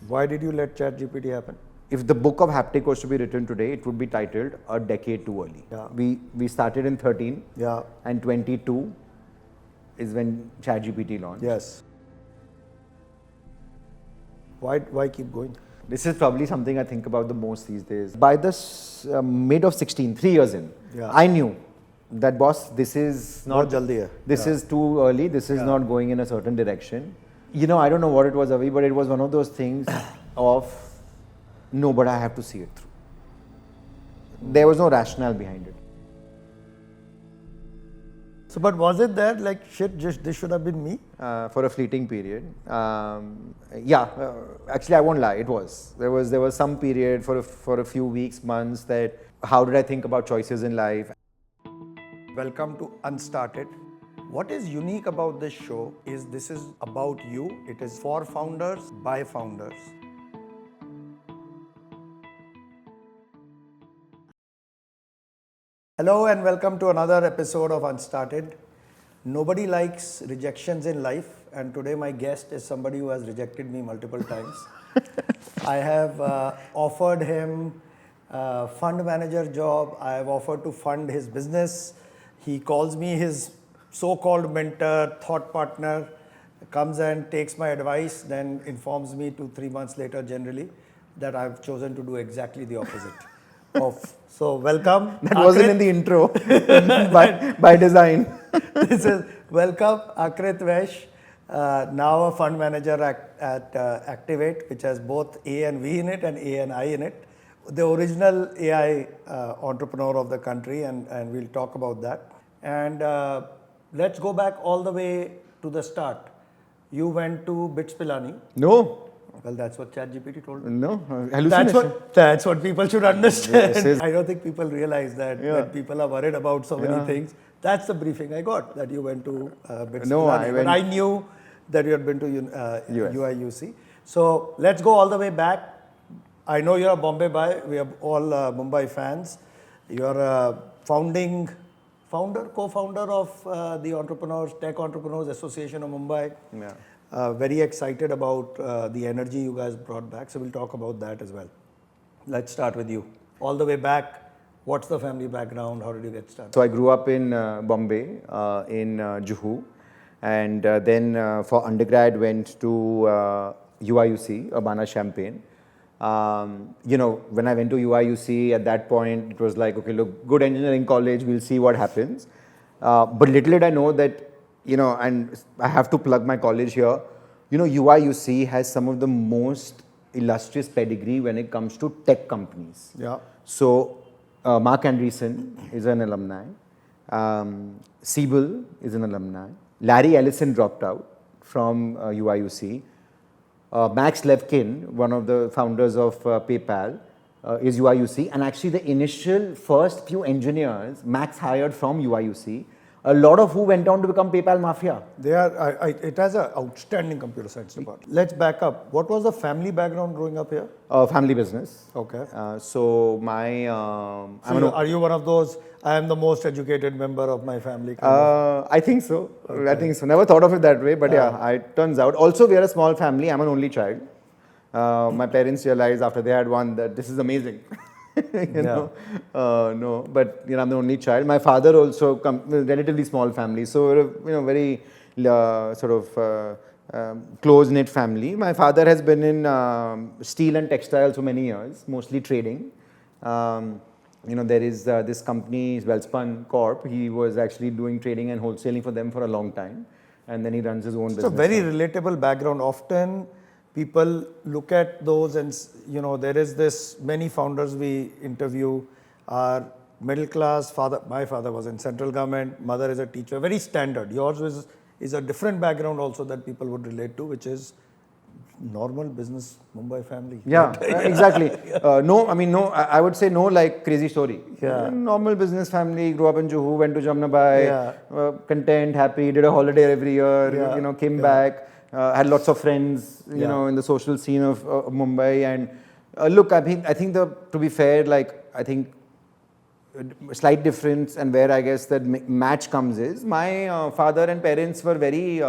Why did you let ChatGPT happen? If the book of Haptic was to be written today, it would be titled A Decade Too Early. Yeah. We started in 13, Yeah. and 22 is when ChatGPT launched. Yes. Why keep going? This is probably something I think about the most these days. By the mid of 16, 3 years in, Yeah. I knew that boss, this is not, jaldi hai. this is too early, this is not going in a certain direction. You know, I don't know what it was, Avi, but it was one of those things of, no, but I have to see it through. There was no rationale behind it. So, but was it that like, shit, just this should have been me? For a fleeting period. Actually, I won't lie, it was. There was some period for a few weeks, months that, how did I think about choices in life? Welcome to Unstarted. What is unique about this show is this is about you. It is for founders, by founders. Hello and welcome to another episode of Unstarted. Nobody likes rejections in life, and today my guest is somebody who has rejected me multiple times. I have offered him a fund manager job. I have offered to fund his business. He calls me his so-called mentor, thought partner, comes and takes my advice, then informs me 2-3 months later generally that I've chosen to do exactly the opposite. So welcome. That wasn't in the intro by design. This is welcome Aakrit Vaish, now a fund manager at Activate, which has both A and V in it and A and I in it. The original AI entrepreneur of the country, and we'll talk about that. And let's go back all the way to the start. You went to BITS Pilani. No. Well, that's what ChatGPT told me. No, hallucination. That's what people should understand. Yes. I don't think people realize that when people are worried about so many things. That's the briefing I got, that you went to BITS Pilani. But I knew that you had been to UIUC. So let's go all the way back. I know you're a Bombay boy. We are all Mumbai fans. You're a co-founder of the Tech Entrepreneurs Association of Mumbai. Yeah. Very excited about the energy you guys brought back. So we'll talk about that as well. Let's start with you. All the way back, what's the family background? How did you get started? So I grew up in Bombay, in Juhu. And then for undergrad went to UIUC, Urbana Champaign. You know, when I went to UIUC, at that point, it was like, okay, look, good engineering college, we'll see what happens. But little did I know that, you know, and I have to plug my college here, you know, UIUC has some of the most illustrious pedigree when it comes to tech companies. Yeah. So, Mark Andreessen is an alumni. Siebel is an alumni. Larry Ellison dropped out from UIUC. Max Levchin, one of the founders of PayPal, is UIUC. And actually the initial first few engineers Max hired from UIUC, a lot of who went on to become PayPal Mafia. It has an outstanding computer science department. Let's back up. What was the family background growing up here? Family business. Okay. So my... are you one of those, I am the most educated member of my family? I think so. Okay. I think so. Never thought of it that way, but it turns out. Also, we are a small family. I'm an only child. My parents realized after they had one that this is amazing. No, but you know, I'm the only child. My father also relatively small family, so we're very close-knit family. My father has been in steel and textiles for many years, mostly trading. You know, there is this company, Wellspun Corp. He was actually doing trading and wholesaling for them for a long time, and then he runs his own business. It's a very relatable background. Often people look at those and, you know, there is this, many founders we interview are middle class. My father was in central government, mother is a teacher, very standard. Yours is a different background also that people would relate to, which is normal business Mumbai family. Yeah, exactly. I would say no like crazy story. Yeah. Normal business family, grew up in Juhu, went to Jamnabai, content, happy, did a holiday every year, you know, came back. Had lots of friends, you know, in the social scene of Mumbai. And look, I think to be fair, I think slight difference and where I guess that match comes is my father and parents were very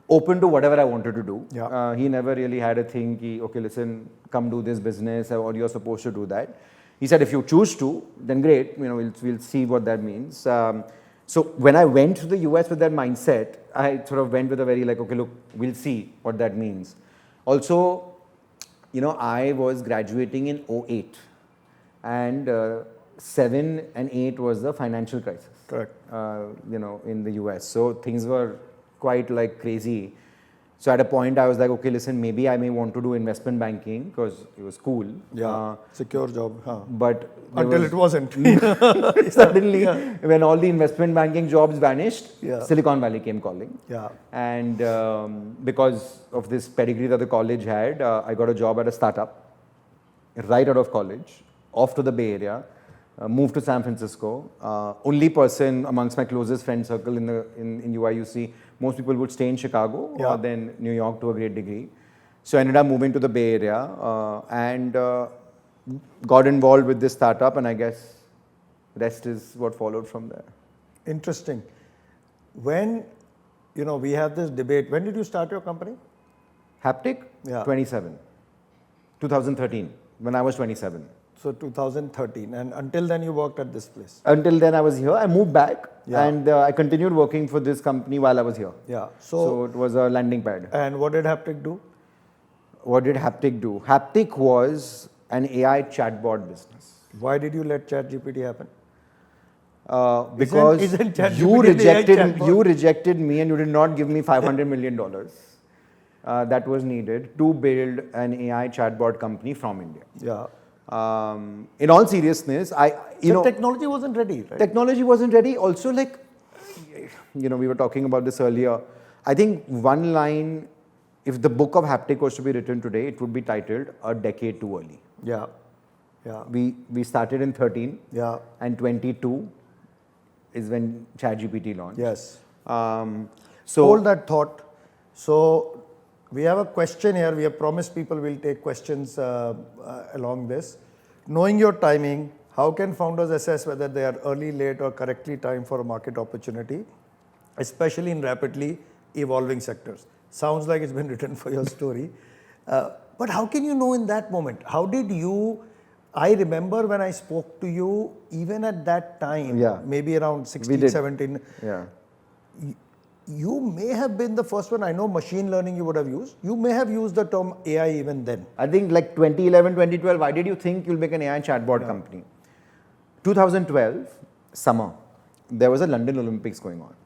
open to whatever I wanted to do. Yeah. He never really had a thing, okay, listen, come do this business or you're supposed to do that. He said, if you choose to, then great, we'll see what that means. So when I went to the US with that mindset, I sort of went with a very okay, look, we'll see what that means. Also, I was graduating in 2008 and 7 and 8 was the financial crisis. Correct. In the US. So things were quite crazy. So at a point I was like, okay, listen, maybe I may want to do investment banking because it was cool. Yeah, secure job. Huh. But until it wasn't. Suddenly, when all the investment banking jobs vanished, Silicon Valley came calling. Yeah. And because of this pedigree that the college had, I got a job at a startup right out of college, off to the Bay Area. Moved to San Francisco. Only person amongst my closest friend circle in UIUC. Most people would stay in Chicago or then New York to a great degree. So I ended up moving to the Bay Area and got involved with this startup, and I guess rest is what followed from there. Interesting. When we have this debate. When did you start your company? Haptic? Yeah. 2013. When I was 27. So 2013, and until then you worked at this place? Until then I was here. I moved back and I continued working for this company while I was here. Yeah. So it was a landing pad. And what did Haptic do? What did Haptic do? Haptic was an AI chatbot business. Why did you let ChatGPT happen? Because isn't you rejected me and you did not give me $500 million that was needed to build an AI chatbot company from India. Yeah. In all seriousness, technology wasn't ready, right? Technology wasn't ready. Also, we were talking about this earlier. I think one line, if the book of Haptic was to be written today, it would be titled "A Decade Too Early." Yeah, yeah. We started in 13. Yeah. And 22 is when ChatGPT launched. Yes. So hold that thought. So we have a question here. We have promised people we'll take questions along this. Knowing your timing, how can founders assess whether they are early, late, or correctly timed for a market opportunity, especially in rapidly evolving sectors? Sounds like it's been written for your story. But how can you know in that moment? How did you? I remember when I spoke to you, even at that time, maybe around 16, 17. Yeah. You may have been the first one. I know machine learning you would have used. You may have used the term AI even then. I think 2011, 2012, why did you think you'll make an AI chatbot company? 2012, summer, there was a London Olympics going on.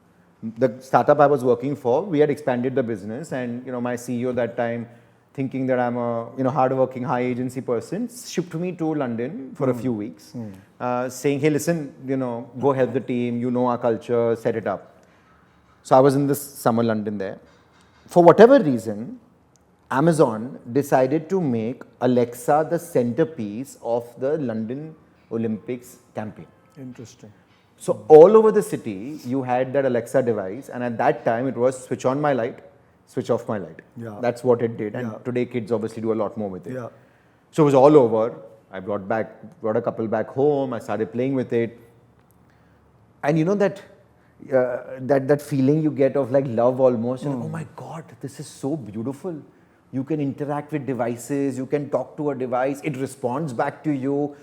The startup I was working for, we had expanded the business, and my CEO that time, thinking that I'm a hardworking high agency person, shipped me to London for a few weeks, saying, hey, listen, go help the team, our culture, set it up. So I was in this summer London there. For whatever reason, Amazon decided to make Alexa the centerpiece of the London Olympics campaign. Interesting. So all over the city, you had that Alexa device, and at that time it was switch on my light, switch off my light. Yeah. That's what it did, and today kids obviously do a lot more with it. Yeah. So it was all over. I brought a couple back home. I started playing with it, and that feeling you get of love almost. Oh my God, this is so beautiful. You can interact with devices. You can talk to a device. It responds back to you.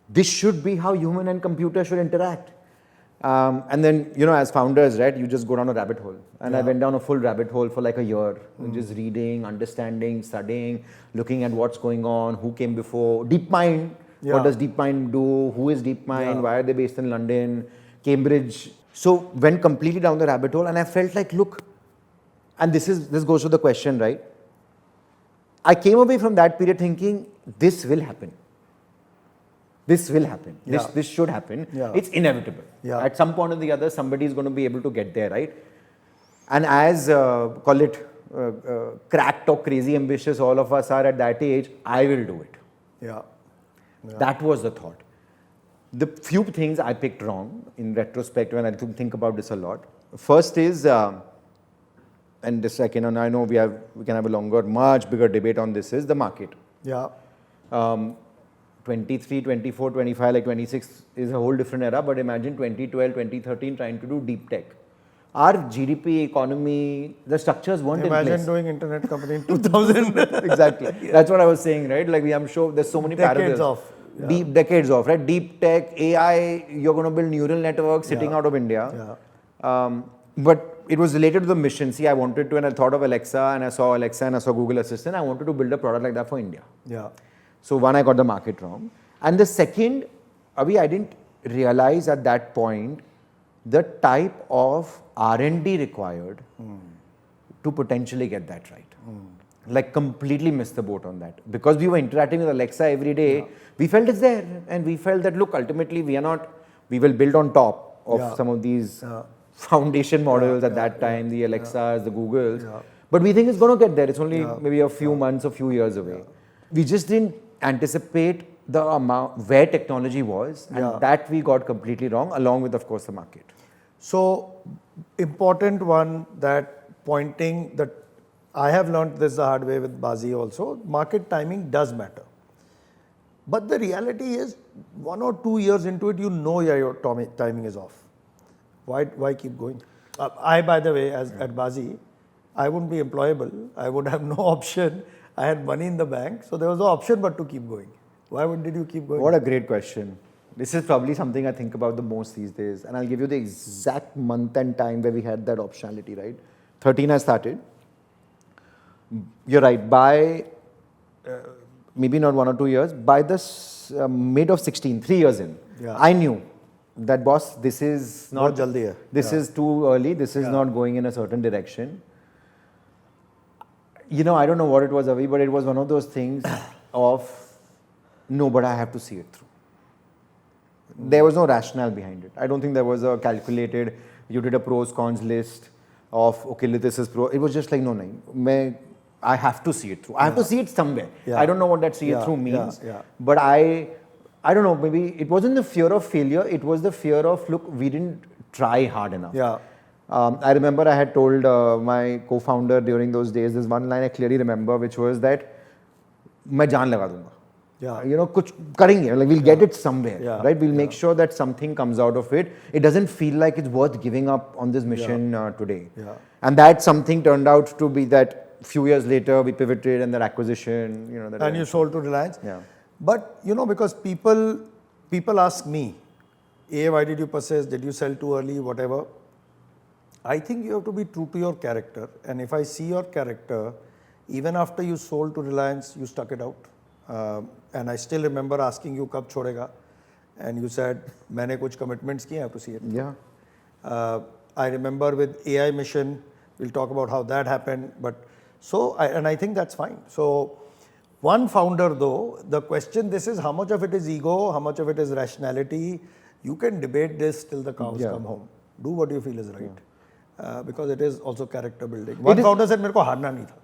This should be how human and computer should interact. And then, as founders, right, you just go down a rabbit hole. And I went down a full rabbit hole for a year. Just reading, understanding, studying, looking at what's going on, who came before. DeepMind, what does DeepMind do? Who is DeepMind? Why are they based in London? Cambridge. So went completely down the rabbit hole, and I felt look, and this goes to the question, right? I came away from that period thinking, this will happen. This will happen. Yeah. This should happen. Yeah. It's inevitable. Yeah. At some point or the other, somebody is going to be able to get there, right? And as, call it, cracked or crazy ambitious all of us are at that age, I will do it. Yeah. That was the thought. The few things I picked wrong in retrospect when I think about this a lot. First is, and this I know we can have a longer, much bigger debate on this, is the market. Yeah. 23, 24, 25, 26 is a whole different era, but imagine 2012, 2013 trying to do deep tech. our GDP, economy, the structures weren't in place. Imagine doing internet company in 2000. Exactly. That's what I was saying, right? Like I'm sure there's so many Decades parallels. off. Yeah. Decades off, right? Deep tech, AI, you're going to build neural networks sitting out of India. Yeah. But it was related to the mission. See, I wanted to, and I thought of Alexa, and I saw Alexa, and I saw Google Assistant. I wanted to build a product like that for India. Yeah. So one, I got the market wrong. And the second, Abhi, I didn't realize at that point the type of R&D required to potentially get that right. Like completely missed the boat on that. Because we were interacting with Alexa every day, we felt it's there. And we felt that, look, ultimately we will build on top of some of these foundation models at that time, the Alexas, the Googles. But we think it's going to get there. It's only maybe a few months, a few years away. We just didn't anticipate the amount where technology was, and that we got completely wrong, along with, of course, the market. So, important one that pointing that I have learned this the hard way with Bazi also, market timing does matter. But the reality is 1 or 2 years into it, you know your timing is off. Why keep going? I, by the way, at Bazi, I wouldn't be employable. I would have no option. I had money in the bank, so there was no option but to keep going. Did you keep going? What a great question. This is probably something I think about the most these days. And I'll give you the exact month and time where we had that optionality, right? 13 I started. You're right. By maybe not 1 or 2 years, by the mid of 16, 3 years in, I knew that, boss, this is not, this is too early. This is not going in a certain direction. You know, I don't know what it was, Avi, but it was one of those things of, no, but I have to see it through. There was no rationale behind it. I don't think there was a calculated, you did a pros, cons list of, okay, this is pro. It was just like, no, I have to see it through. I have to see it somewhere. I don't know what that see it through means. But I don't know, maybe it wasn't the fear of failure. It was the fear of, look, we didn't try hard enough. I remember I had told my co-founder during those days, there's one line I clearly remember, which was that, मैं जान लगा दूंगा. You know, कुछ करेंगे, like we'll get it somewhere, right? We'll make sure that something comes out of it. It doesn't feel like it's worth giving up on this mission today. And that something turned out to be that few years later we pivoted and that acquisition, you know. That and you sold to Reliance. But, you know, because people ask me, why did you persist? Did you sell too early? Whatever. I think you have to be true to your character. And if I see your character, even after you sold to Reliance, you stuck it out. And I still remember asking you, kab chhodega? And you said, मैंने कुछ commitments किए, I have to see it. I remember with AI mission, we'll talk about how that happened. But so, I think that's fine. So, one founder though, the question, this is how much of it is ego, how much of it is rationality. You can debate this till the cows come home. Do what you feel is right. Because it is also character building. One founder said, मेरे को हारना नहीं था.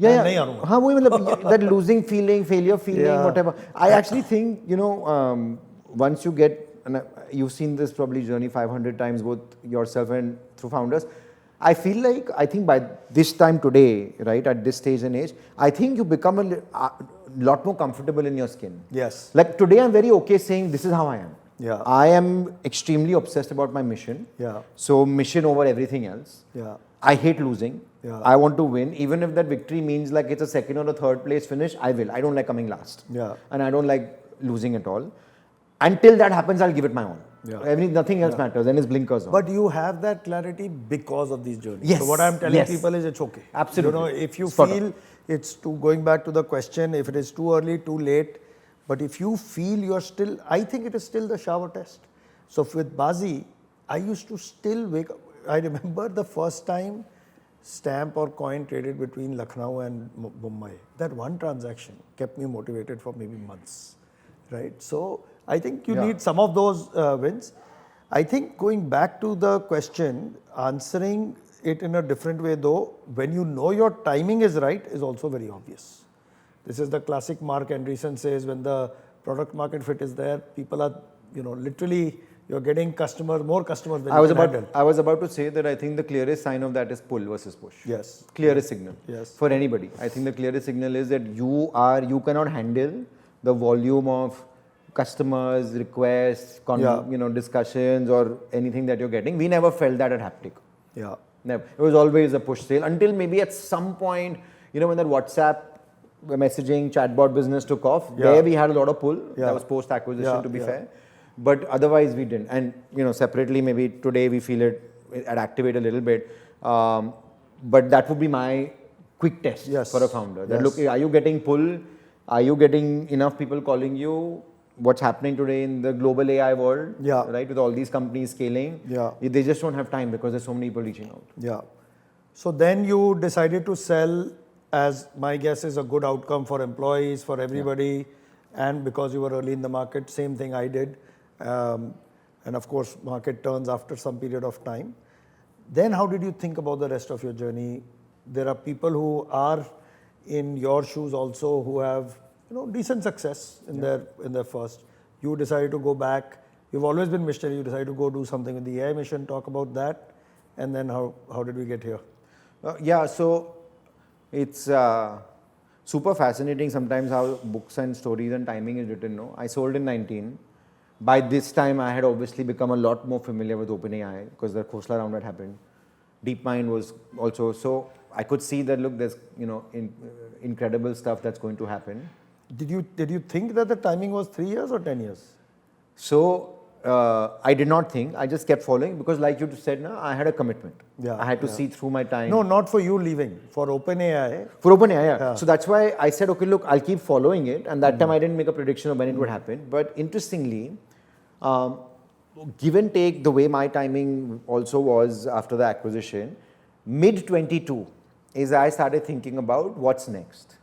That losing feeling, failure feeling, whatever. I actually think, you know, once you get, and you've seen this probably journey 500 times, both yourself and through founders. I think by this time today, right, at this stage and age, I think you become a lot more comfortable in your skin. Yes. Like today, I'm very okay saying this is how I am. Yeah. I am extremely obsessed about my mission. Yeah. So mission over everything else. Yeah. I hate losing. Yeah. I want to win. Even if that victory means like it's a second or a third place finish, I will. I don't like coming last. Yeah. And I don't like losing at all. Until that happens, I'll give it my all. Yeah. Nothing else matters. Then it's blinkers on. But you have that clarity because of these journeys. Yes. So what I'm telling people is it's okay. Absolutely. You know, if you feel it's going back to the question, if it is too early, too late, but if you feel you're still, I think it is still the shower test. So with Bazi, I used to still wake up. I remember the first time stamp or coin traded between Lucknow and Mumbai. That one transaction kept me motivated for maybe months, right? So I think you need some of those wins. I think going back to the question, answering it in a different way though, when you know your timing is right, is also very obvious. This is the classic Mark Andreessen says, when the product market fit is there, people are, you know, literally you're getting more customers than you can handle. I was about to say that I think the clearest sign of that is pull versus push. Yes. Clearest signal. Yes. For anybody. I think the clearest signal is that you cannot handle the volume of customers, requests, you know, discussions or anything that you're getting. We never felt that at Haptic. Yeah. Never. It was always a push sale until maybe at some point, when that WhatsApp messaging chatbot business took off, there we had a lot of pull. That was post acquisition, to be fair. But otherwise we didn't. And separately, maybe today we feel it at Activate a little bit. But that would be my quick test for a founder. That look, are you getting pull? Are you getting enough people calling you? What's happening today in the global AI world, right? With all these companies scaling, they just don't have time because there's so many people reaching out. Yeah. So then you decided to sell, as my guess is a good outcome for employees, for everybody, and because you were early in the market, same thing I did. And of course, market turns after some period of time. Then how did you think about the rest of your journey? There are people who are in your shoes also who have decent success in their first. You decided to go back. You've always been missionary. You decided to go do something with the AI mission. Talk about that. And then how did we get here? So it's super fascinating sometimes how books and stories and timing is written. No, I sold in 19. By this time, I had obviously become a lot more familiar with OpenAI because the Khosla round had happened. DeepMind was also, so I could see that, look, there's incredible stuff that's going to happen. Did you think that the timing was 3 years or 10 years? So I did not think. I just kept following because, like you said, I had a commitment. I had to see through my time. No, not for you leaving. For OpenAI. For OpenAI, So that's why I said, okay, look, I'll keep following it. And that time I didn't make a prediction of when it would happen. But interestingly, give and take the way my timing also was after the acquisition, mid 22 is I started thinking about what's next.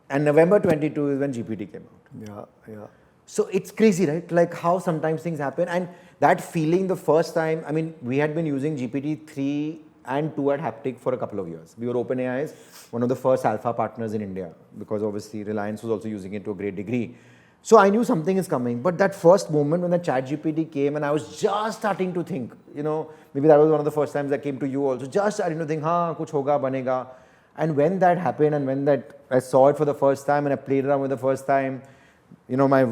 And November 22 is when GPT came out. Yeah. So it's crazy, right? Like how sometimes things happen. And that feeling the first time, I mean, we had been using GPT 3 and 2 at Haptic for a couple of years. We were OpenAI's one of the first alpha partners in India because obviously Reliance was also using it to a great degree. So I knew something is coming. But that first moment when the ChatGPT came and I was just starting to think, maybe that was one of the first times I came to you also, just starting to think, kuch hoga, banega. And when that happened and when that I saw it for the first time and I played around with the first time, my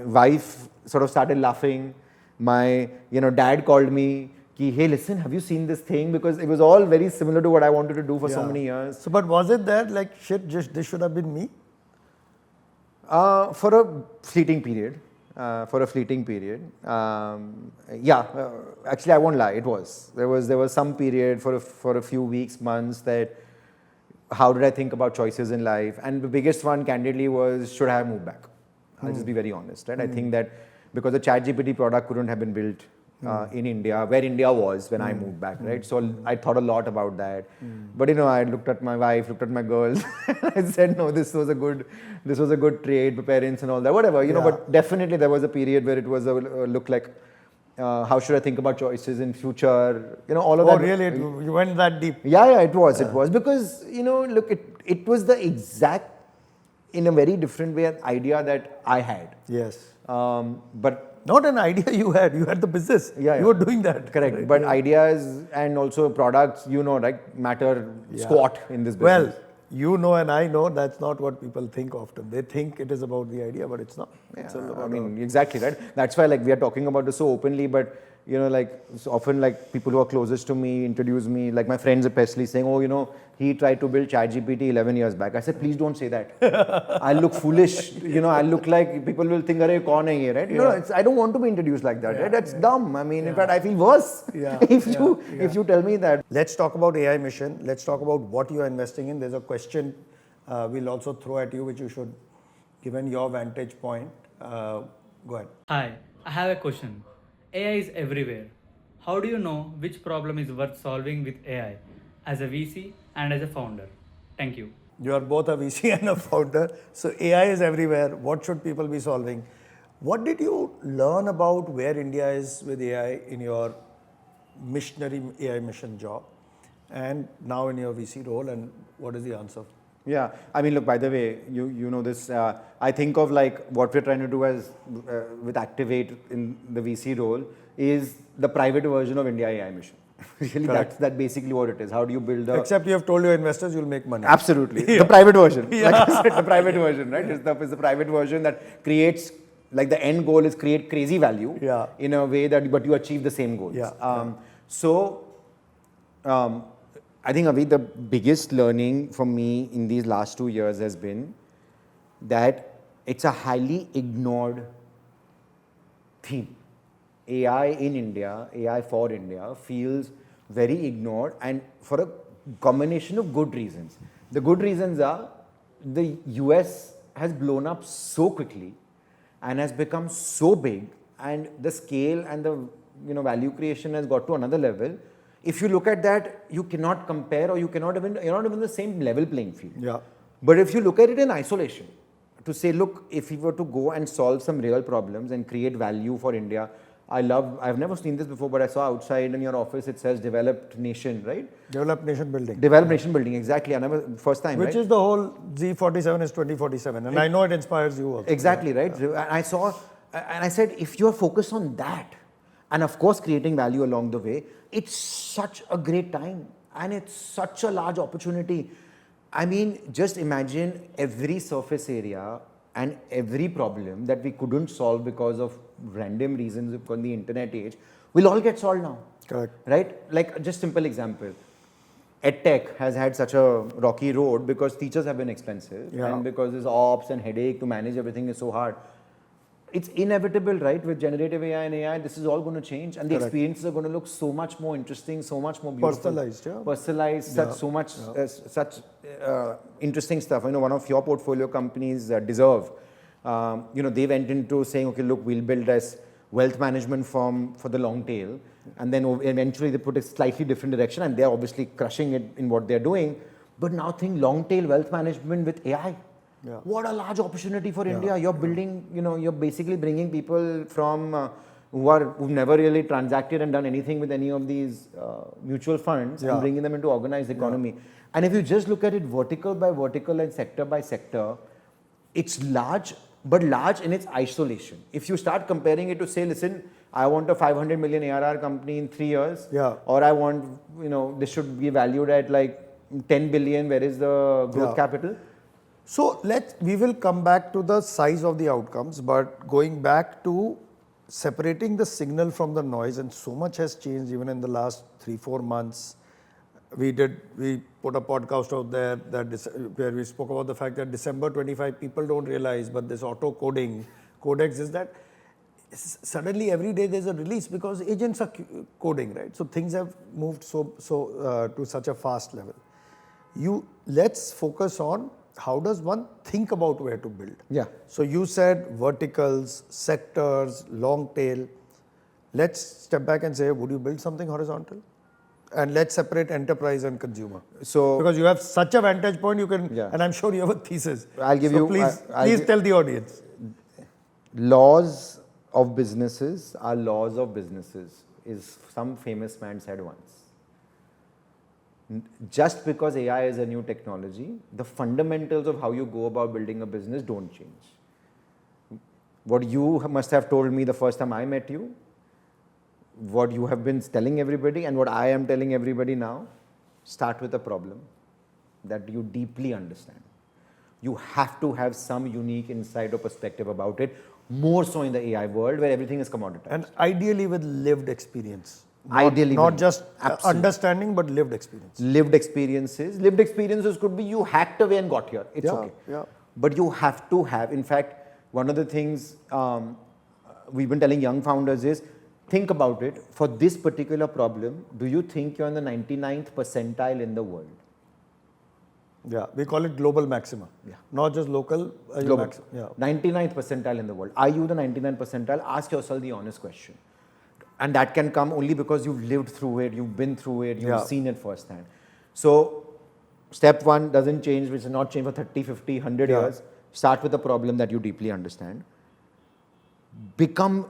wife sort of started laughing. My dad called me, hey, listen, have you seen this thing? Because it was all very similar to what I wanted to do for so many years. So, but was it that like, shit, this should have been me? For a fleeting period. Actually, I won't lie, it was. There was some period for a few weeks, months that how did I think about choices in life? And the biggest one, candidly, was should I have moved back? I'll just be very honest, right? I think that because the ChatGPT product couldn't have been built in India, where India was when I moved back, right? So I thought a lot about that. But I looked at my wife, looked at my girls, I said, no, this was a good trade, parents and all that, whatever, But definitely there was a period where it was a look like. How should I think about choices in future? All of that. Oh, really? You went that deep? Yeah, it was. It was because, look, it was the exact, in a very different way, an idea that I had. Yes. But not an idea you had the business. You were doing that. Correct. Right? But ideas and also products, matter squat in this business. Well, and I know that's not what people think often. They think it is about the idea, but it's not. It's all about exactly, right? That's why we are talking about this so openly, but so often people who are closest to me introduce me, like my friends especially saying, oh, he tried to build ChatGPT 11 years back. I said, please don't say that. I'll look foolish. I'll look like people will think, "Arey, kaun hai ye?" Right? No, I don't want to be introduced like that. Right? That's dumb. I mean, in fact, I feel worse if you tell me that. Let's talk about AI mission. Let's talk about what you are investing in. There's a question we'll also throw at you, which you should, given your vantage point, go ahead. Hi, I have a question. AI is everywhere. How do you know which problem is worth solving with AI as a VC and as a founder? Thank you. You are both a VC and a founder. So AI is everywhere. What should people be solving? What did you learn about where India is with AI in your missionary AI mission job and now in your VC role, and what is the answer? Yeah, I mean, look, by the way, you know this, I think of what we're trying to do as with Activate in the VC role is the private version of India AI mission. Really, that's basically what it is. How do you build Except you have told your investors you'll make money. Absolutely. The private version. Like I said, the private version, right? It's the private version that creates, the end goal is create crazy value in a way that, but you achieve the same goals. Yeah. So, I think, Avi, the biggest learning for me in these last 2 years has been that it's a highly ignored theme. AI in India, AI for India feels very ignored, and for a combination of good reasons. The good reasons are the US has blown up so quickly and has become so big, and the scale and the value creation has got to another level. If you look at that, you cannot compare, or you're not even the same level playing field. Yeah. But if you look at it in isolation, to say, look, if we were to go and solve some real problems and create value for India, I've never seen this before, but I saw outside in your office, it says developed nation, right? Developed nation building. Developed nation building, exactly. I never, first time, Which right? is the whole Z47 is 2047. And I know it inspires you also. Exactly, right? And I saw, and I said, if you're focused on that, and of course creating value along the way, it's such a great time and it's such a large opportunity. I mean, just imagine every surface area and every problem that we couldn't solve because of random reasons in the internet age will all get solved now. Correct. Right? Like, just simple example. EdTech has had such a rocky road because teachers have been expensive, and because this ops and headache to manage everything is so hard. It's inevitable, right? With generative AI and AI, this is all going to change, and the experiences are going to look so much more interesting, so much more beautiful. Personalized, yeah. Personalized, such interesting stuff. I know one of your portfolio companies, Deserve, they went into saying, okay, look, we'll build this wealth management firm for the long tail, and then eventually they put a slightly different direction, and they're obviously crushing it in what they're doing. But now think long tail wealth management with AI. Yeah. What a large opportunity for India. You're building, you're basically bringing people from who've never really transacted and done anything with any of these mutual funds and bringing them into organized economy. And if you just look at it vertical by vertical and sector by sector, it's large, but large in its isolation. If you start comparing it to say, listen, I want a 500 million ARR company in 3 years, or I want, this should be valued at like 10 billion, where is the growth capital? So we will come back to the size of the outcomes, but going back to separating the signal from the noise, and so much has changed even in the last 3-4 months. We put a podcast out there where we spoke about the fact that December 25 people don't realize, but this auto coding codex is that suddenly every day there's a release because agents are coding, right? So things have moved to such a fast level. Let's focus on how does one think about where to build? Yeah. So you said verticals, sectors, long tail. Let's step back and say, would you build something horizontal? And let's separate enterprise and consumer. So because you have such a vantage point, you can, and I'm sure you have a thesis. I'll give you. Please tell the audience. Laws of businesses are laws of businesses, is some famous man said once. Just because AI is a new technology, the fundamentals of how you go about building a business don't change. What you must have told me the first time I met you, what you have been telling everybody, and what I am telling everybody now, start with a problem that you deeply understand. You have to have some unique insight or perspective about it, more so in the AI world where everything is commoditized. And ideally with lived experience. Not just understanding, but lived experience. Lived experiences could be you hacked away and got here. It's okay. Yeah. But you have to have, in fact, one of the things we've been telling young founders is, think about it. For this particular problem, do you think you're in the 99th percentile in the world? Yeah, we call it global maxima. Yeah. Not just local. Global. 99th percentile in the world. Are you the 99th percentile? Ask yourself the honest question. And that can come only because you've lived through it, you've been through it, you've seen it firsthand. So, step one doesn't change, which has not changed for 30, 50, 100 years. Start with a problem that you deeply understand. Become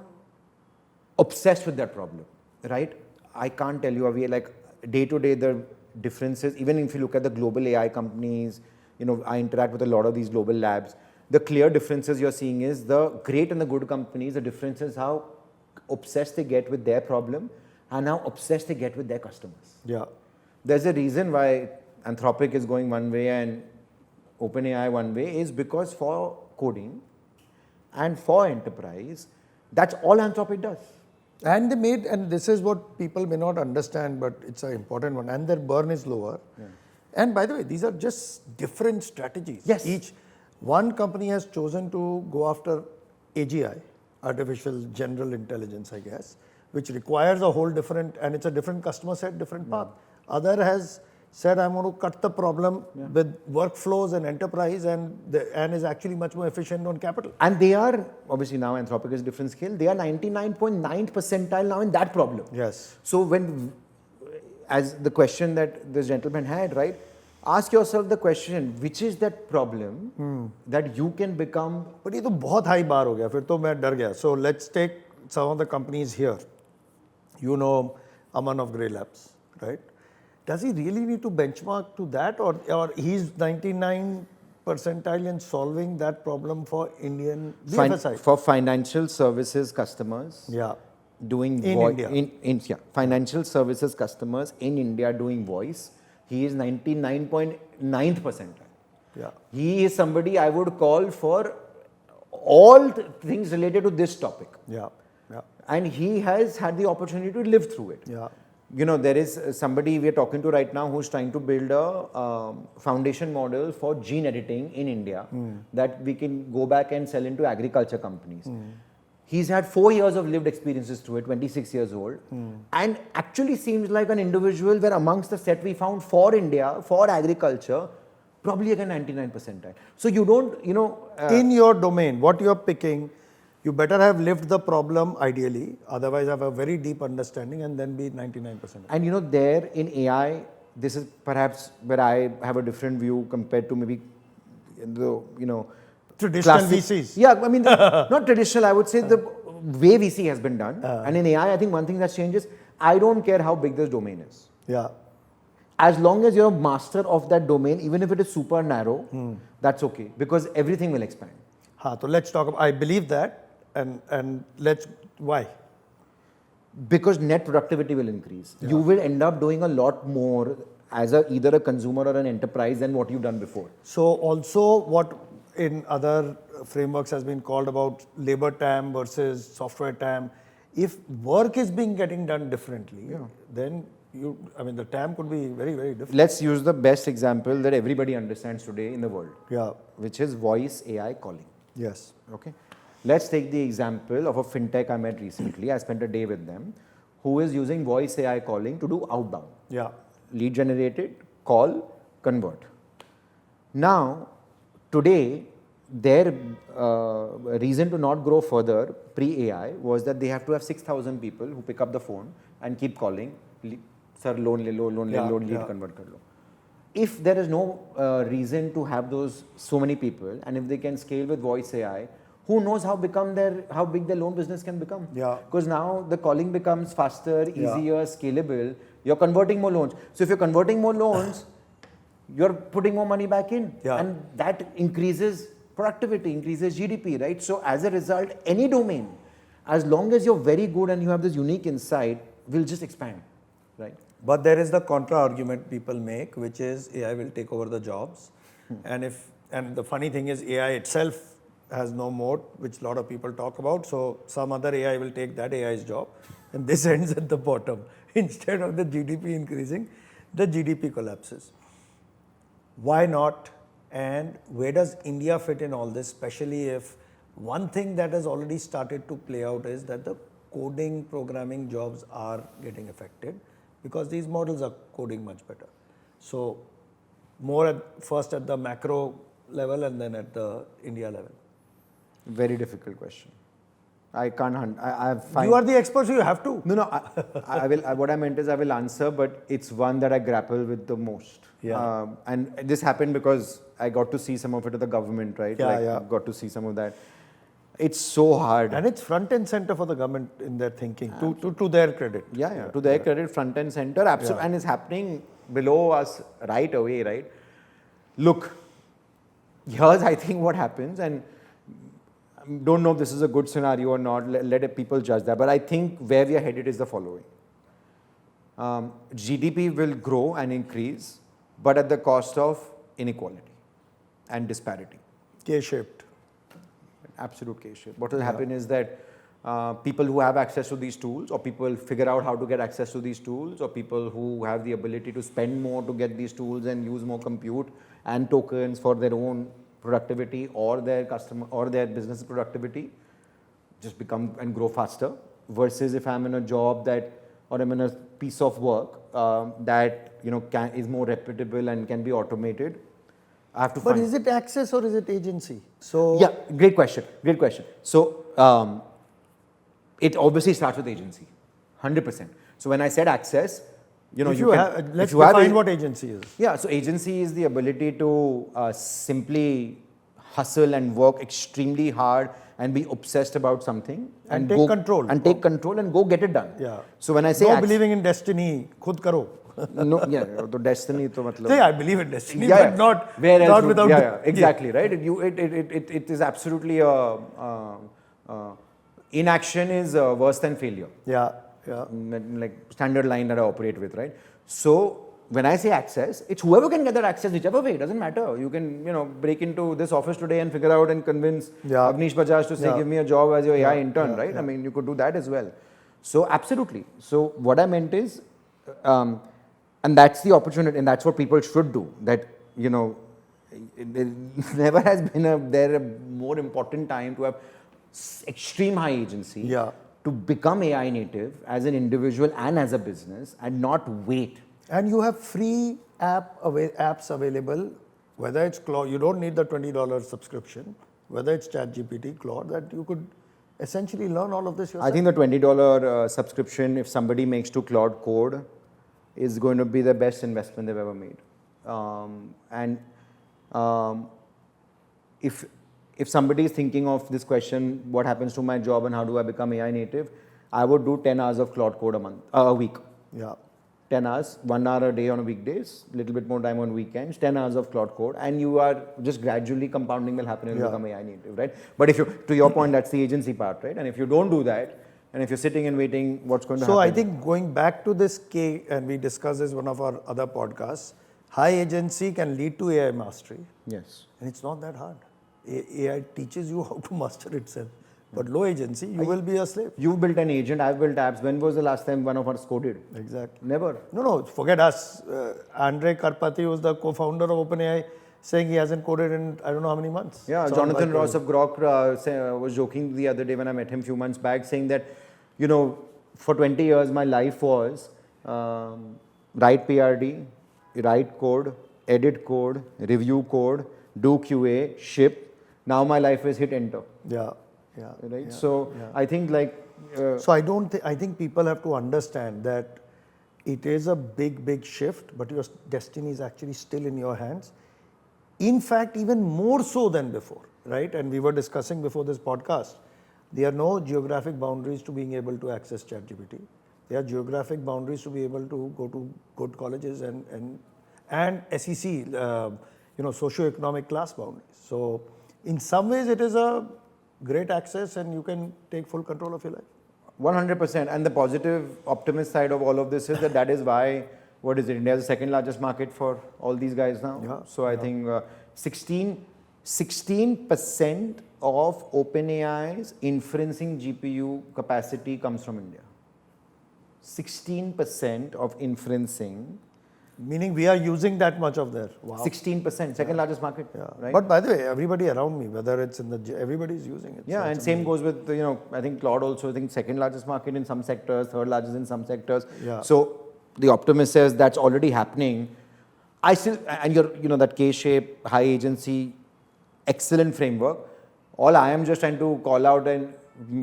obsessed with that problem, right? I can't tell you, like day to day, the differences, even if you look at the global AI companies, I interact with a lot of these global labs. The clear differences you're seeing is the great and the good companies, the difference is how obsessed they get with their problem and how obsessed they get with their customers. Yeah. There's a reason why Anthropic is going one way and OpenAI one way, is because for coding and for enterprise, that's all Anthropic does. And they made, and this is what people may not understand, but it's an important one, and their burn is lower. And by the way, these are just different strategies. Yes. Each one company has chosen to go after AGI, artificial general intelligence, I guess, which requires a whole different, and it's a different customer set, different path. Other has said, I'm going to cut the problem with workflows and enterprise, and is actually much more efficient on capital. And they are, obviously now Anthropic is different scale, they are 99.9 percentile now in that problem. Yes. So when, as the question that this gentleman had, right, ask yourself the question, which is that problem that you can become. But ये तो बहुत high bar हो गया, फिर तो मैं डर गया. So let's take some of the companies here. You know Aman of Grey Labs, right? Does he really need to benchmark to that, or he's 99 percentile in solving that problem for Indian BFSI? For financial services customers, Yeah. doing In India. financial services customers in India doing voice, he is 99.9th percentile. Yeah. He is somebody I would call for all things related to this topic. Yeah. Yeah. And he has had the opportunity to live through it. Yeah. You know, there is somebody we are talking to right now who's trying to build a foundation model for gene editing in India that we can go back and sell into agriculture companies. He's had 4 years of lived experiences through it, 26 years old, and actually seems like an individual where amongst the set we found for India, for agriculture, probably again 99 percentile. So you don't, you know... in your domain, what you're picking, you better have lived the problem ideally, otherwise have a very deep understanding and then be 99%. And you know, there in AI, this is perhaps where I have a different view compared to maybe the, you know, Traditional classic- VCs. Yeah, I mean, not traditional, I would say the way VC has been done. And in AI, I think one thing that's changed is, I don't care how big this domain is. Yeah. As long as you're a master of that domain, even if it is super narrow, that's okay, because everything will expand. So let's talk about, I believe that, and let's, why? Because net productivity will increase. You will end up doing a lot more as either a consumer or an enterprise than what you've done before. So also what in other frameworks has been called about labor TAM versus software TAM. If work is getting done differently, then the TAM could be very, very different. Let's use the best example that everybody understands today in the world, Yeah. which is voice AI calling. Yes. Okay. Let's take the example of a fintech I met recently. I spent a day with them, who is using voice AI calling to do outbound. Yeah. Lead generated, call, convert. Now, today, their reason to not grow further pre-AI was that they have to have 6,000 people who pick up the phone and keep calling, sir, loan le lo, lead convert kar lo. If there is no reason to have those so many people, and if they can scale with voice AI, who knows how big their loan business can become? Yeah. Because now the calling becomes faster, easier, scalable. You're converting more loans. So if you're converting more loans, you're putting more money back in, and that increases productivity, increases GDP, right? So as a result, any domain, as long as you're very good and you have this unique insight, will just expand, right? But there is the contra argument people make, which is AI will take over the jobs. And the funny thing is AI itself has no moat, which a lot of people talk about. So some other AI will take that AI's job, and this ends at the bottom. Instead of the GDP increasing, the GDP collapses. Why not? And where does India fit in all this, especially if one thing that has already started to play out is that the coding, programming jobs are getting affected because these models are coding much better. So more first at the macro level and then at the India level. Very difficult question. I can't. You are the expert, so you have to. No. I will. What I meant is I will answer, but it's one that I grapple with the most. Yeah. And this happened because I got to see some of it at the government, right? Got to see some of that. It's so hard. And it's front and center for the government in their thinking, to their credit. To their credit, front and center, absolutely. And it's happening below us right away, right? Look, here's I think what happens, and don't know if this is a good scenario or not, let people judge that, but I think where we are headed is the following. GDP will grow and increase, but at the cost of inequality and disparity. K-shaped. Absolute K-shape. What will happen is that people who have access to these tools, or people figure out how to get access to these tools, or people who have the ability to spend more to get these tools and use more compute and tokens for their own productivity or their customer or their business productivity, just become and grow faster. Versus if I'm in a job that, or I'm in a piece of work that is more reputable and can be automated, I have to But find. is it access or is it agency? So Yeah, great question. Great question. So it obviously starts with agency, 100%. So when I said access, let's if you define what agency is. Yeah, so agency is the ability to simply hustle and work extremely hard and be obsessed about something And take control. and take control and go get it done. Yeah. So when I say no believing in destiny, khud karo. no, yeah, so destiny to matlab. Say I believe in destiny, Yeah, but not, where else not would- without. yeah, exactly, right? It is absolutely inaction is worse than failure. Yeah, yeah. Like standard line that I operate with, right? So when I say access, it's whoever can get that access, whichever way, it doesn't matter. You can, break into this office today and figure out and convince Yeah. Avnish Bajaj to say, Yeah. give me a job as your AI intern, yeah, right? yeah. I mean, you could do that as well. So absolutely. So what I meant is, and that's the opportunity, and that's what people should do. That, there never has been a more important time to have extreme high agency Yeah. to become AI native as an individual and as a business, and not wait. And you have free apps available, whether it's Claude, you don't need the $20 subscription, whether it's ChatGPT, Claude, that you could essentially learn all of this yourself. I think the $20 subscription, if somebody makes to Claude Code, is going to be the best investment they've ever made. If somebody is thinking of this question, what happens to my job and how do I become AI native, I would do 10 hours of Claude Code a week. Yeah. 10 hours, 1 hour a day on weekdays, little bit more time on weekends, 10 hours of Claude Code, and you are just gradually compounding will happen and you Yeah. become AI native, right? But if you, to your point, that's the agency part, right? And if you don't do that, and if you're sitting and waiting, what's going to happen? So I think going back to this K, and we discussed this in one of our other podcasts, high agency can lead to AI mastery, Yes. and it's not that hard. AI teaches you how to master itself. But low agency, you will be a slave. You built an agent, I've built apps. When was the last time one of us coded? Exactly. Never. No, forget us. Andre Karpathy was the co-founder of OpenAI, saying he hasn't coded in I don't know how many months. Yeah, So Jonathan like, Ross of Grok was joking the other day when I met him a few months back, saying that, for 20 years my life was write PRD, write code, edit code, review code, do QA, ship. Now my life is hit enter. Yeah, yeah. Right? yeah, So yeah. I think So I think people have to understand that it is a big shift, but your destiny is actually still in your hands. In fact, even more so than before, right? And we were discussing before this podcast, there are no geographic boundaries to being able to access ChatGPT. There are geographic boundaries to be able to go to good colleges and SEC, socio-economic class boundaries. So in some ways, it is a great access, and you can take full control of your life. 100%. And the positive optimist side of all of this is that is why, what is it, India is the second largest market for all these guys now. Yeah, So I think 16% of OpenAI's inferencing GPU capacity comes from India. 16% of inferencing. Meaning we are using that much of there. Wow. 16%, second largest market, Yeah. right? But by the way, everybody around me, whether it's in everybody is using it. Yeah, So and it's same amazing. goes with, I think Claude also, I think second largest market in some sectors, third largest in some sectors. Yeah. So the optimist says that's already happening. I still, and that K-shape, high agency, excellent framework. All I am just trying to call out and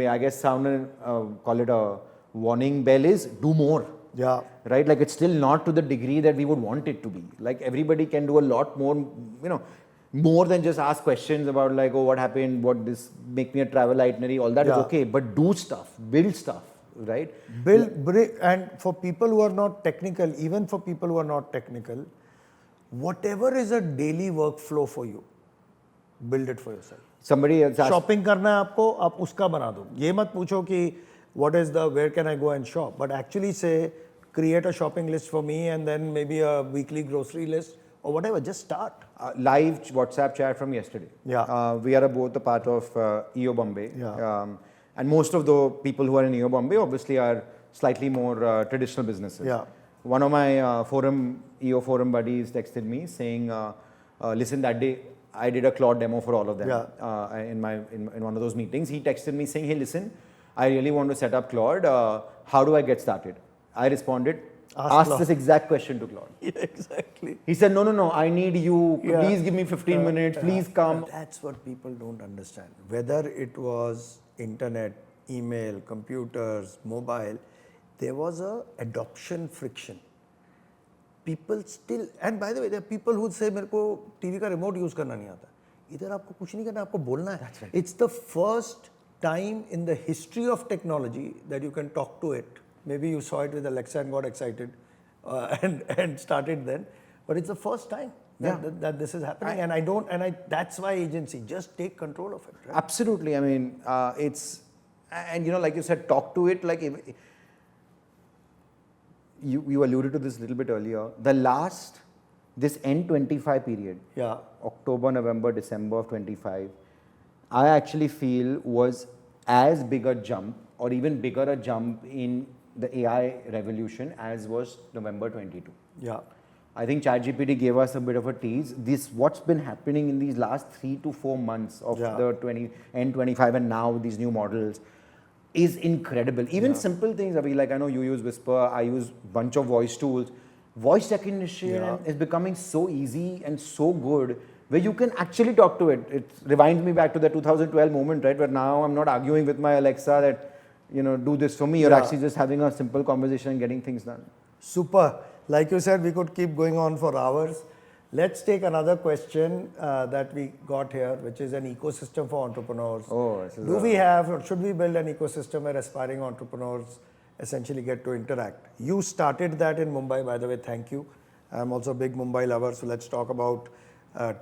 I guess call it a warning bell is do more. Yeah. Right? Like it's still not to the degree that we would want it to be. Like everybody can do a lot more, more than just ask questions about like, oh, what happened, make me a travel itinerary, all that is Yeah. okay. But do stuff, build stuff, right? And for people who are not technical, even for people who are not technical, whatever is a daily workflow for you, build it for yourself. Somebody else asked, shopping करना है आपको, आप उसका बना दो. ये मत पूछो कि where can I go and shop, but actually say create a shopping list for me and then maybe a weekly grocery list or whatever. Just start. live WhatsApp chat from yesterday. Yeah. We are both a part of EO Bombay. Yeah. And most of the people who are in Neo Bombay obviously are slightly more traditional businesses. Yeah. One of my EO forum buddies texted me saying, listen, that day I did a Claude demo for all of them. Yeah. In one of those meetings. He texted me saying, hey, listen, I really want to set up Claude. How do I get started? I responded, ask this exact question to Claude. Yeah, exactly. He said, no, I need you. Yeah. Please give me 15 minutes. Please come. That's what people don't understand. Whether it was internet, email, computers, mobile, there was a adoption friction. People still, and by the way, there are people who say, मेरे को TV का remote use करना नहीं आता. इधर आपको कुछ नहीं करना, आपको बोलना है. That's right. It's the first time in the history of technology that you can talk to it. Maybe you saw it with Alexa and got excited and started then. But it's the first time that this is happening. That's why agency, just take control of it. Right? Absolutely. I mean, like you said, talk to it. Like you alluded to this a little bit earlier. This end 25 period, October, November, December of 25, I actually feel was as big a jump or even bigger a jump in the AI revolution as was November 22. Yeah. I think ChatGPT gave us a bit of a tease. What's been happening in these last 3 to 4 months of the end 25 and now these new models is incredible. Even simple things, like I know you use Whisper, I use bunch of voice tools. Voice recognition is becoming so easy and so good where you can actually talk to it. It reminds me back to the 2012 moment, right? Where now I'm not arguing with my Alexa that, do this for me. You're actually just having a simple conversation and getting things done. Super. Like you said, we could keep going on for hours. Let's take another question that we got here, which is an ecosystem for entrepreneurs. Do we have or should we build an ecosystem where aspiring entrepreneurs essentially get to interact? You started that in Mumbai, by the way, thank you. I'm also a big Mumbai lover, so let's talk about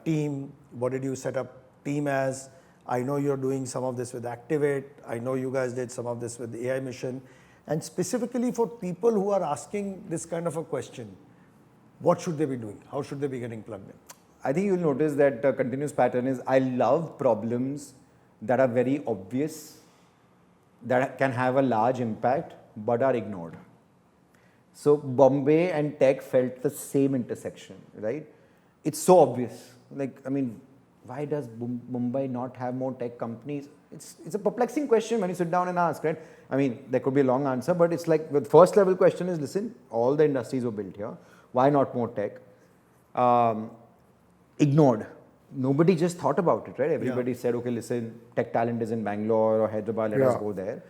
team. What did you set up team as? I know you're doing some of this with Activate. I know you guys did some of this with the AI mission. And specifically for people who are asking this kind of a question, what should they be doing? How should they be getting plugged in? I think you'll notice that the continuous pattern is I love problems that are very obvious, that can have a large impact, but are ignored. So Bombay and tech felt the same intersection, right? It's so obvious. Why does Mumbai not have more tech companies? It's a perplexing question when you sit down and ask, right? There could be a long answer, but it's like the first level question is, listen, all the industries were built here. Why not more tech? Ignored. Nobody just thought about it, right? Everybody said, okay, listen, tech talent is in Bangalore or Hyderabad, let us go there.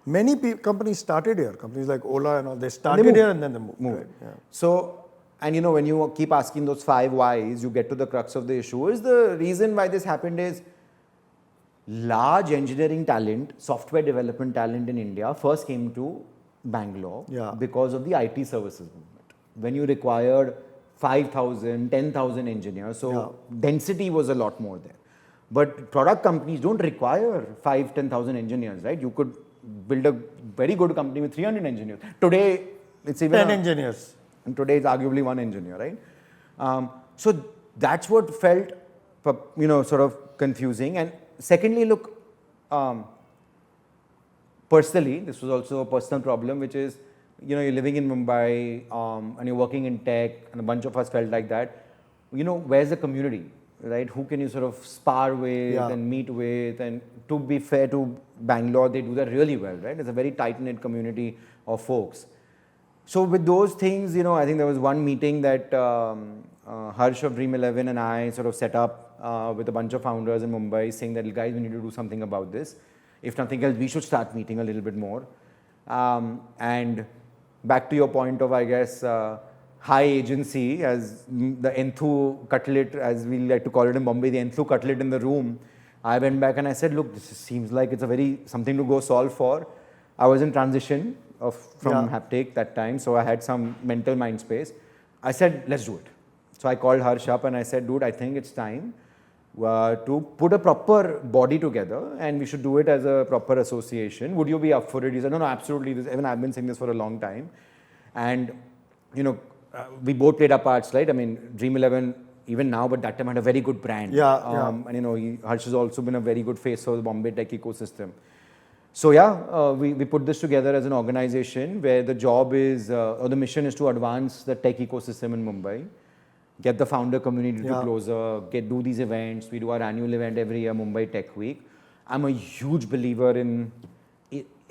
Many companies started here. Companies like Ola and all, they started here and then they moved. Right? Yeah. So, when you keep asking those 5 whys, you get to the crux of the issue. Is the reason why this happened is large engineering talent, software development talent in India first came to Bangalore because of the IT services movement. When you required 5,000, 10,000 engineers, so density was a lot more there. But product companies don't require 5,000, 10,000 engineers, right? You could build a very good company with 300 engineers. Today, it's even 10 engineers. And today, it's arguably 1 engineer, right? So that's what felt, sort of confusing. And secondly, look, personally, this was also a personal problem, which is, you're living in Mumbai and you're working in tech, and a bunch of us felt like that. Where's the community, right? Who can you sort of spar with and meet with? And to be fair to Bangalore, they do that really well, right? It's a very tight-knit community of folks. So with those things, I think there was one meeting that Harsh of Dream 11 and I sort of set up with a bunch of founders in Mumbai saying that, guys, we need to do something about this. If nothing else, we should start meeting a little bit more. And back to your point of, I guess, high agency as the enthu cutlet, as we like to call it in Bombay, the enthu cutlet in the room. I went back and I said, look, this seems like it's something to go solve for. I was in transition from Haptic that time, so I had some mental mind space. I said, let's do it. So I called Harsh up and I said, dude, I think it's time to put a proper body together and we should do it as a proper association. Would you be up for it? He said, no, absolutely. Even I've been saying this for a long time. And, we both played our parts, right? Dream 11, even now, but that time had a very good brand. And, Harsh has also been a very good face for the Bombay tech ecosystem. So yeah, we put this together as an organization where the job is, or the mission is to advance the tech ecosystem in Mumbai, get the founder community to closer, do these events. We do our annual event every year, Mumbai Tech Week. I'm a huge believer in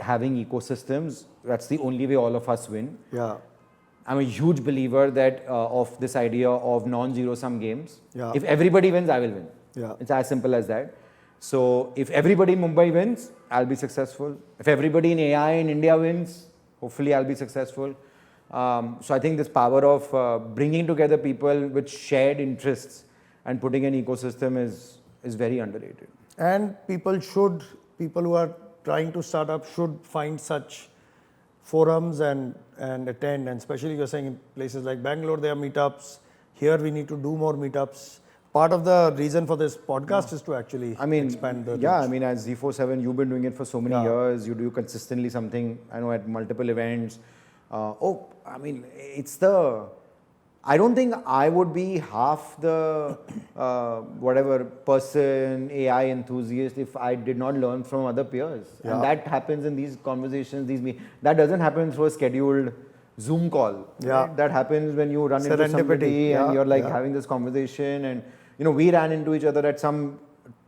having ecosystems. That's the only way all of us win. Yeah. I'm a huge believer that of this idea of non-zero sum games. Yeah. If everybody wins, I will win. Yeah. It's as simple as that. So if everybody in Mumbai wins, I'll be successful. If everybody in AI in India wins, hopefully I'll be successful. So I think this power of bringing together people with shared interests and putting an ecosystem is very underrated. And people who are trying to start up should find such forums and attend, and especially you're saying in places like Bangalore, there are meetups. Here we need to do more meetups. Part of the reason for this podcast is to actually expand the yeah, reach. I mean, as Z47, you've been doing it for so many years. You do consistently something, I know, at multiple events. I don't think I would be half the whatever person, AI enthusiast, if I did not learn from other peers. Yeah. And that happens in these conversations, that doesn't happen through a scheduled Zoom call. Yeah. Right? That happens when you run into Serendipity. somebody and you're like Yeah. having this conversation. And we ran into each other at some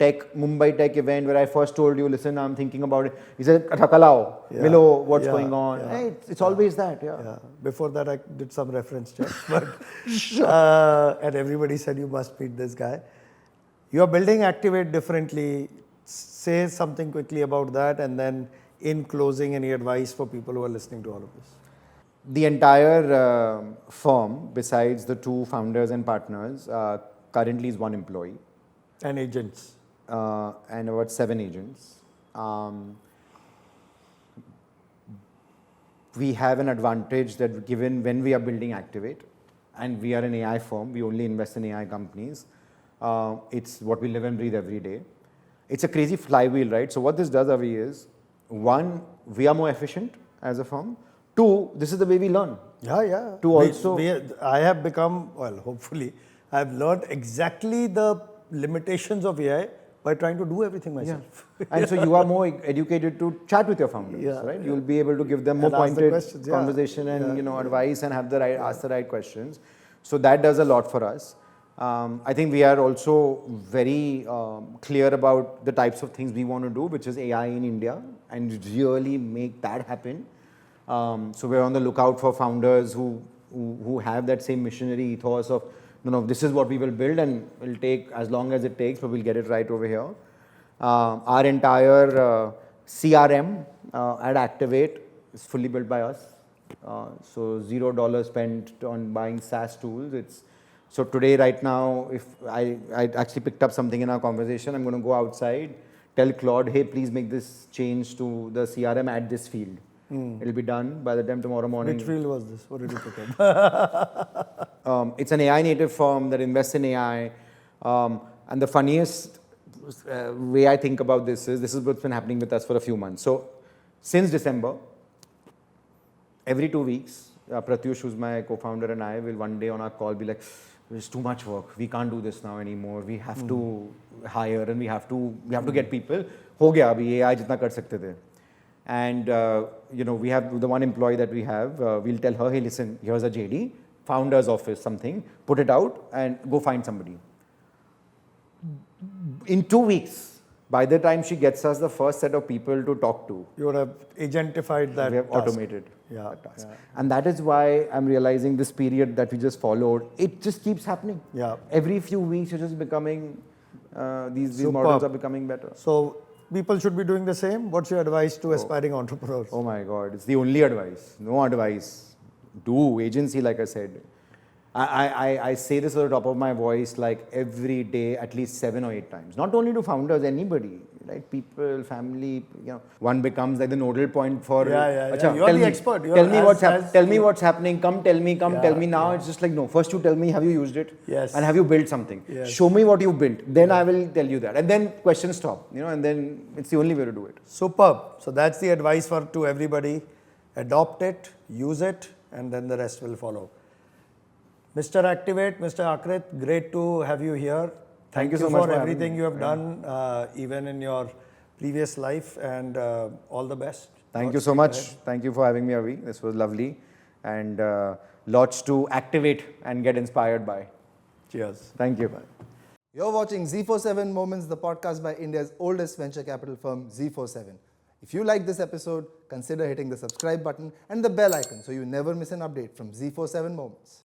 Mumbai tech event where I first told you, listen, I'm thinking about it. He said, Thakalao, Milo, what's going on? Yeah. Hey, it's always that, Yeah. Before that, I did some reference checks, but and everybody said you must meet this guy. You are building Activate differently. Say something quickly about that, and then in closing, any advice for people who are listening to all of this? The entire firm, besides the two founders and partners, currently is one employee. And agents. And about 7 agents. We have an advantage that given when we are building Activate, and we are an AI firm, we only invest in AI companies. It's what we live and breathe every day. It's a crazy flywheel, right? So what this does, Avi, is, 1, we are more efficient as a firm. 2, this is the way we learn. Yeah. I have become, hopefully, I've learned exactly the limitations of AI by trying to do everything myself. Yeah. And so you are more educated to chat with your founders, right? You'll be able to give them more pointed conversation and advice and have ask the right questions. So that does a lot for us. I think we are also very clear about the types of things we want to do, which is AI in India, and really make that happen. So we're on the lookout for founders who have that same missionary ethos of, this is what we will build, and it'll take as long as it takes, but we'll get it right over here. Our entire CRM at Activate is fully built by us. So $0 spent on buying SaaS tools. So today, right now, if I actually picked up something in our conversation, I'm going to go outside, tell Claude, hey, please make this change to the CRM at this field. It'll be done by the time tomorrow morning. Which field was this? What did you pick up? It's an AI native firm that invests in AI. And the funniest way I think about this is what's been happening with us for a few months. So since December, every 2 weeks, Pratyush, who's my co-founder, and I will one day on our call be like, there's too much work. We can't do this now anymore. We have to hire and we have to get people. Ho gaya abhi AI jitna kar sakte the. And we have the one employee that we have. We'll tell her, hey, listen, here's a JD, founder's office, something. Put it out and go find somebody. In 2 weeks, by the time she gets us the first set of people to talk to, you would have agentified that. We have task. automated that task. Yeah. And that is why I'm realizing this period that we just followed, it just keeps happening. Yeah. Every few weeks, you're just becoming, these models are becoming better. So people should be doing the same. What's your advice to aspiring entrepreneurs? Oh my God, it's the only advice. No advice. Do agency, like I said. I say this at the top of my voice like every day, at least 7 or 8 times. Not only to founders, anybody, right? People, family, one becomes like the nodal point for. You are the expert. Tell me what's happening. Come tell me. Tell me now. It's just like, no. First you tell me, have you used it? Yes. And have you built something? Yes. Show me what you built. Then I will tell you that. And then questions stop. And then it's the only way to do it. Superb. So that's the advice to everybody. Adopt it, use it, and then the rest will follow. Mr. Activate, Mr. Aakrit, great to have you here. Thank you so much for everything you have done, even in your previous life, and all the best. Thank you Lots so to much. ahead. Thank you for having me, Avi. This was lovely. And lots to activate and get inspired by. Cheers. Thank you. You're watching Z47 Moments, the podcast by India's oldest venture capital firm, Z47. If you like this episode, consider hitting the subscribe button and the bell icon so you never miss an update from Z47 Moments.